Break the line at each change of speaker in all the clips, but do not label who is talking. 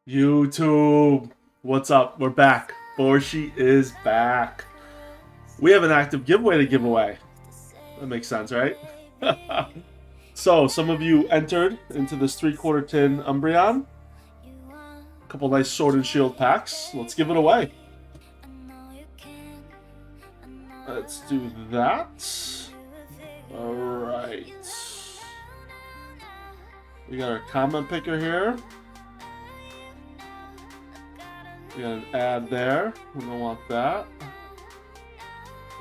YouTube, what's up? We're back. Borshi is back. We have an active giveaway to give away. That makes sense, right? So, some of you entered into this 3/4 tin Umbreon. A couple nice Sword and Shield packs. Let's give it away. Let's do that. Alright. We got our comment picker here. We got an ad there. We don't want that.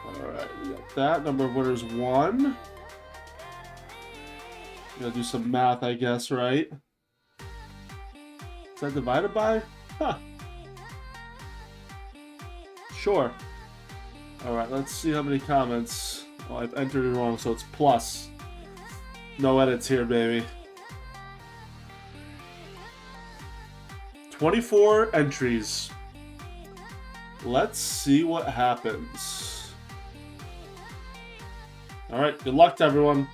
Alright, we got that. Number of winners 1. We gotta do some math, I guess, right? Is that divided by? Huh. Sure. Alright, let's see how many comments. Oh, I've entered it wrong, so it's plus. No edits here, baby. 24 entries. Let's see what happens. Alright, good luck to everyone.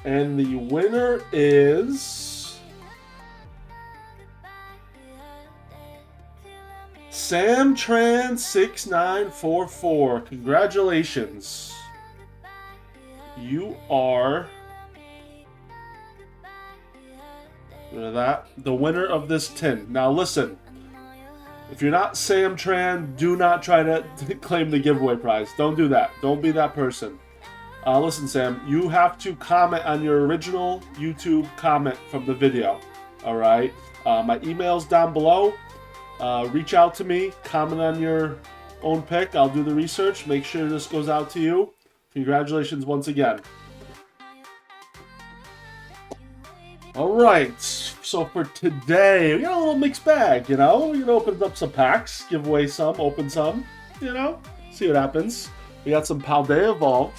And the winner is SamTran6944. Congratulations. You are the winner of this tin. Now listen, if you're not Sam Tran, do not try to claim the giveaway prize. Don't do that. Don't be that person. Listen, Sam, you have to comment on your original YouTube comment from the video. Alright? My email's down below. Reach out to me. Comment on your own pick. I'll do the research. Make sure this goes out to you. Congratulations once again. Alright, so for today, we got a little mixed bag, you know? We're going to open up some packs, give away some, open some, you know? See what happens. We got some Paldea Evolved.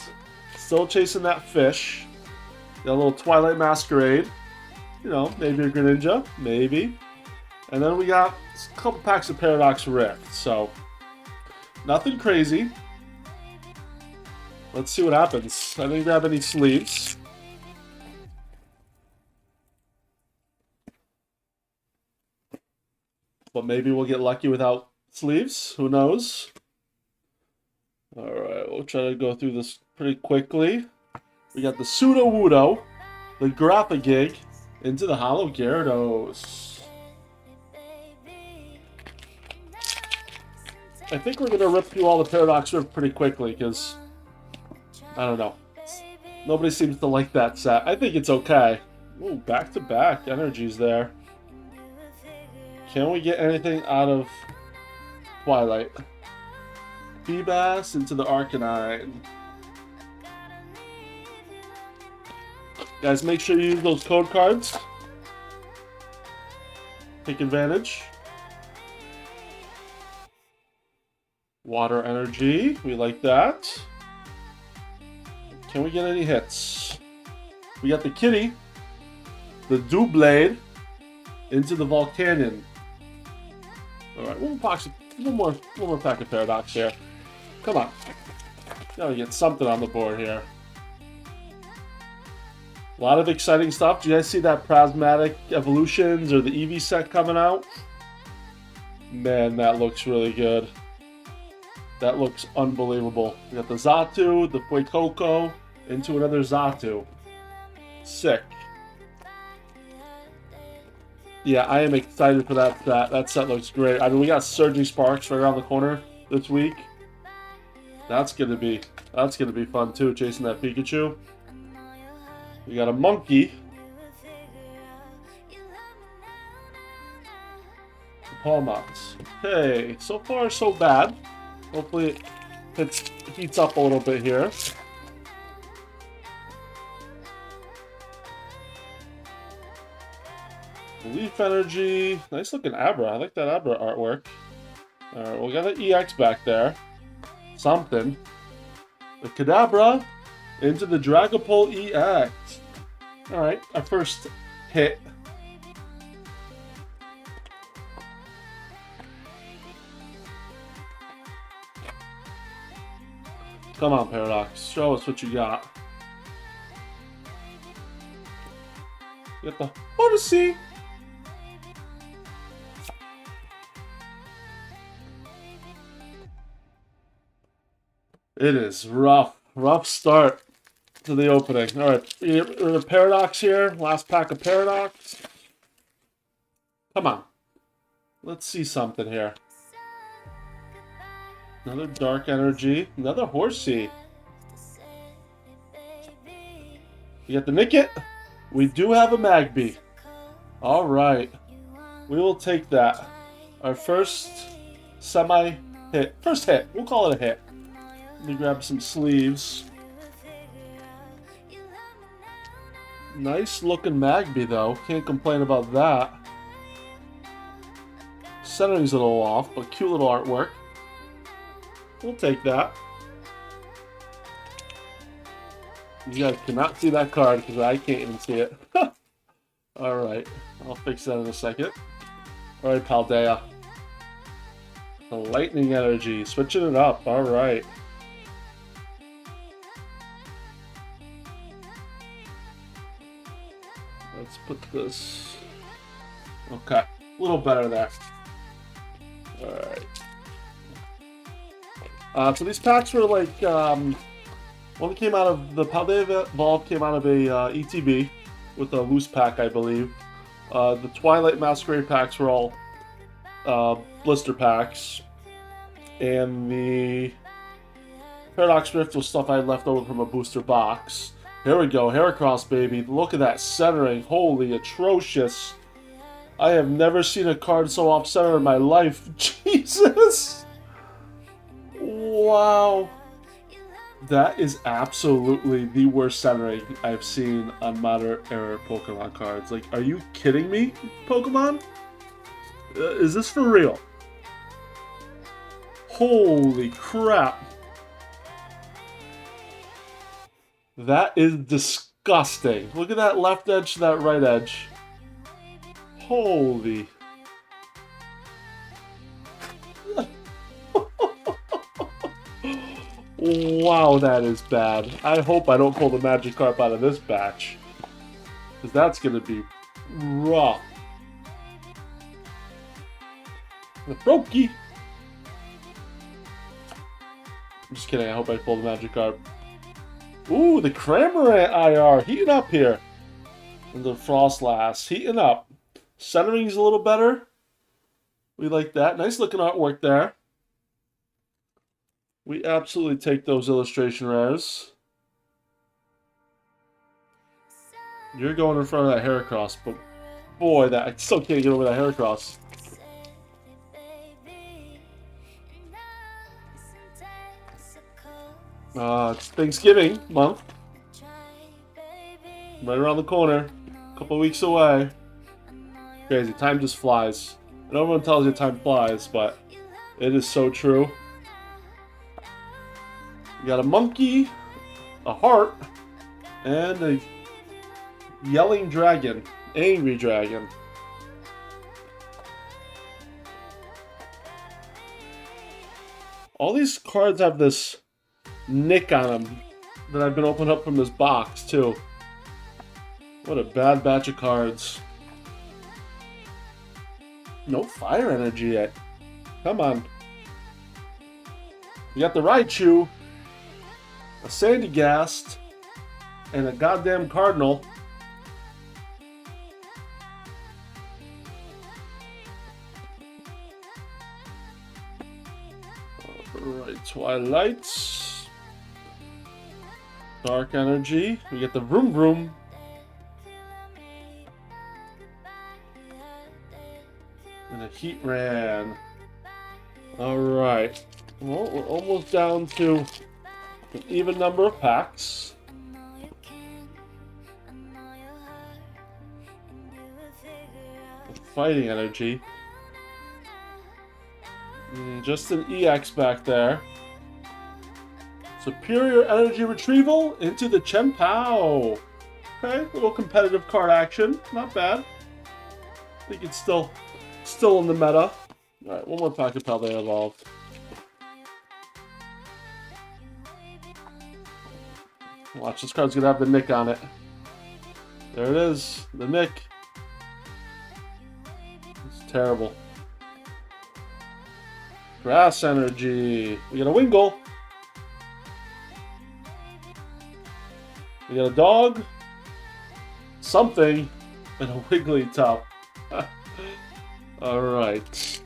Still chasing that fish. Got a little Twilight Masquerade. You know, maybe a Greninja, maybe. And then we got a couple packs of Paradox Rift, so nothing crazy. Let's see what happens. I didn't grab any sleeves. But maybe we'll get lucky without sleeves. Who knows? Alright, we'll try to go through this pretty quickly. We got the Pseudo-Wudo, the Grappa-Gig, into the Hollow Gyarados. I think we're going to rip through all the Paradox Rift pretty quickly, because, I don't know. Nobody seems to like that set. I think it's okay. Ooh, back-to-back energies there. Can we get anything out of Twilight? Feebas into the Arcanine. Guys, make sure you use those code cards. Take advantage. Water energy. We like that. Can we get any hits? We got the Kitty. The Doublade. Into the Volcanion. Alright, one more pack of Paradox here. Come on. Gotta get something on the board here. A lot of exciting stuff. Do you guys see that Prismatic Evolutions or the Eevee set coming out? Man, that looks really good. That looks unbelievable. We got the Xatu, the Fuecoco, into another Xatu. Sick. Yeah, I am excited for that set. That set looks great. I mean, we got Surging Sparks right around the corner this week. That's gonna be fun too, chasing that Pikachu. We got a Monkey. Palmots. Okay, so far so bad. Hopefully it heats up a little bit here. Leaf Energy. Nice looking Abra. I like that Abra artwork. Alright, we got an EX back there. Something. The Kadabra into the Dragapult EX. Alright, our first hit. Come on, Paradox. Show us what you got. You got the Odyssey. It is rough. Rough start to the opening. All right, we're the Paradox here. Last pack of Paradox. Come on. Let's see something here. Another Dark Energy. Another Horsey. You got the Nicket. We do have a Magby. All right. We will take that. Our first semi-hit. First hit. We'll call it a hit. Let me grab some sleeves. Nice looking Magby though. Can't complain about that. Centering's a little off, but cute little artwork. We'll take that. You guys cannot see that card because I can't even see it. Alright, I'll fix that in a second. Alright, Paldea. The Lightning Energy, switching it up, alright. Let's put this... Okay, a little better there. Alright. So these packs were like, one came out of, the Paldea Evolved came out of a ETB with a loose pack, I believe. The Twilight Masquerade packs were all blister packs. And the Paradox Rift was stuff I had left over from a booster box. Here we go, Heracross, baby. Look at that centering. Holy atrocious. I have never seen a card so off-center in my life. Jesus! Wow. That is absolutely the worst centering I've seen on modern era Pokemon cards. Like, are you kidding me, Pokemon? Is this for real? Holy crap. That is disgusting. Look at that left edge to that right edge. Holy. Wow, that is bad. I hope I don't pull the Magikarp out of this batch. Because that's going to be rough. The Brokey. I'm just kidding. I hope I pull the Magikarp. Ooh, the Cramorant IR heating up here. And the Frostlass heating up. Centering's a little better. We like that. Nice looking artwork there. We absolutely take those illustration rares. You're going in front of that Heracross, but boy, that I still can't get over that Heracross. It's Thanksgiving month. Right around the corner. A couple weeks away. Crazy. Time just flies. And everyone tells you time flies, but it is so true. You got a monkey, a heart, and a yelling dragon. Angry dragon. All these cards have this nick on them that I've been opening up from this box, too. What a bad batch of cards. No fire energy yet. Come on. You got the Raichu, a Sandygast, and a goddamn Cardinal. Alright, Twilight. Dark Energy. We get the Vroom Vroom. And a Heatran. Alright. Well, we're almost down to an even number of packs. Fighting Energy. Just an EX back there. Superior Energy Retrieval into the Chien-Pao. Okay, little competitive card action. Not bad. I think it's still in the meta. Alright, one more pack of Paldea Evolved. Watch, this card's gonna have the nick on it. There it is, the nick. It's terrible. Grass Energy. We got a Wingull. We got a dog, something, and a Wigglytuff. Alright.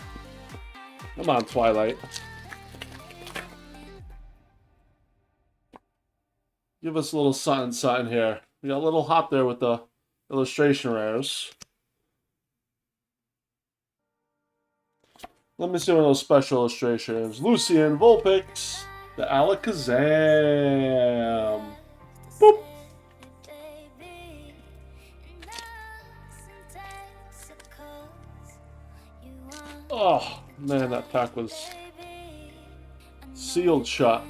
Come on, Twilight. Give us a little something here. We got a little hot there with the illustration rares. Let me see one of those special illustrations. Lucian, Vulpix, the Alakazam. Boop. Oh, man, that pack was sealed shut.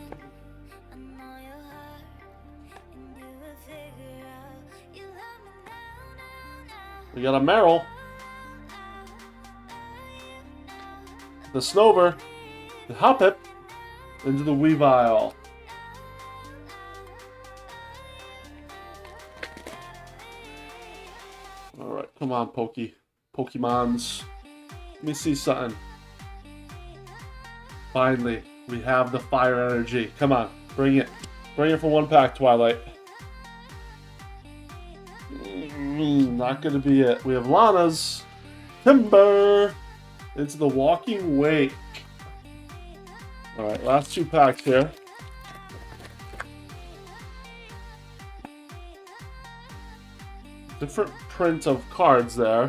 We got a Meryl. The Snover. The Hoppip. Into the Weavile. Alright, come on, Pokemons. Let me see something. Finally, we have the fire energy. Come on, bring it. Bring it for one pack, Twilight. Not gonna be it. We have Lana's. Timber. Into the Walking Wake. Alright, last two packs here. Different print of cards there.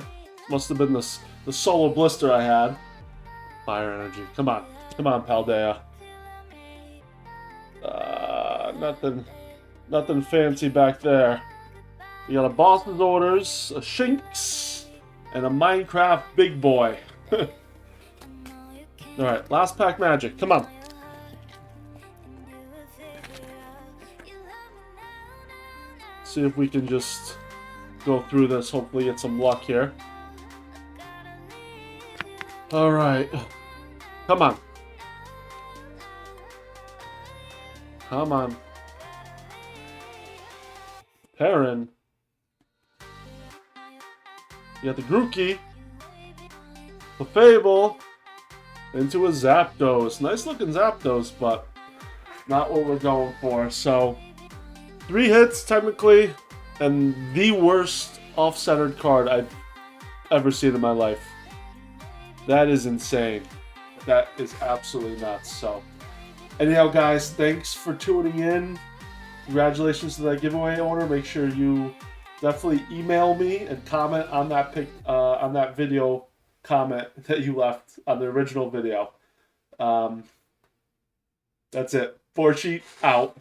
Must have been the solo blister I had. Fire energy. Come on. Come on, Paldea. Nothing fancy back there. You got a Boss's Orders, a Shinx, and a Minecraft Big Boy. Alright, last pack magic. Come on. See if we can just go through this. Hopefully get some luck here. Alright. Come on. Come on. Perrin. You got the Grookey. The Fable. Into a Zapdos. Nice looking Zapdos, but not what we're going for. So, 3 hits technically, and the worst off-centered card I've ever seen in my life. That is insane. That is absolutely nuts. So, anyhow, guys, thanks for tuning in. Congratulations to that giveaway owner. Make sure you definitely email me and comment on that video comment that you left on the original video. That's it. 4 sheet out.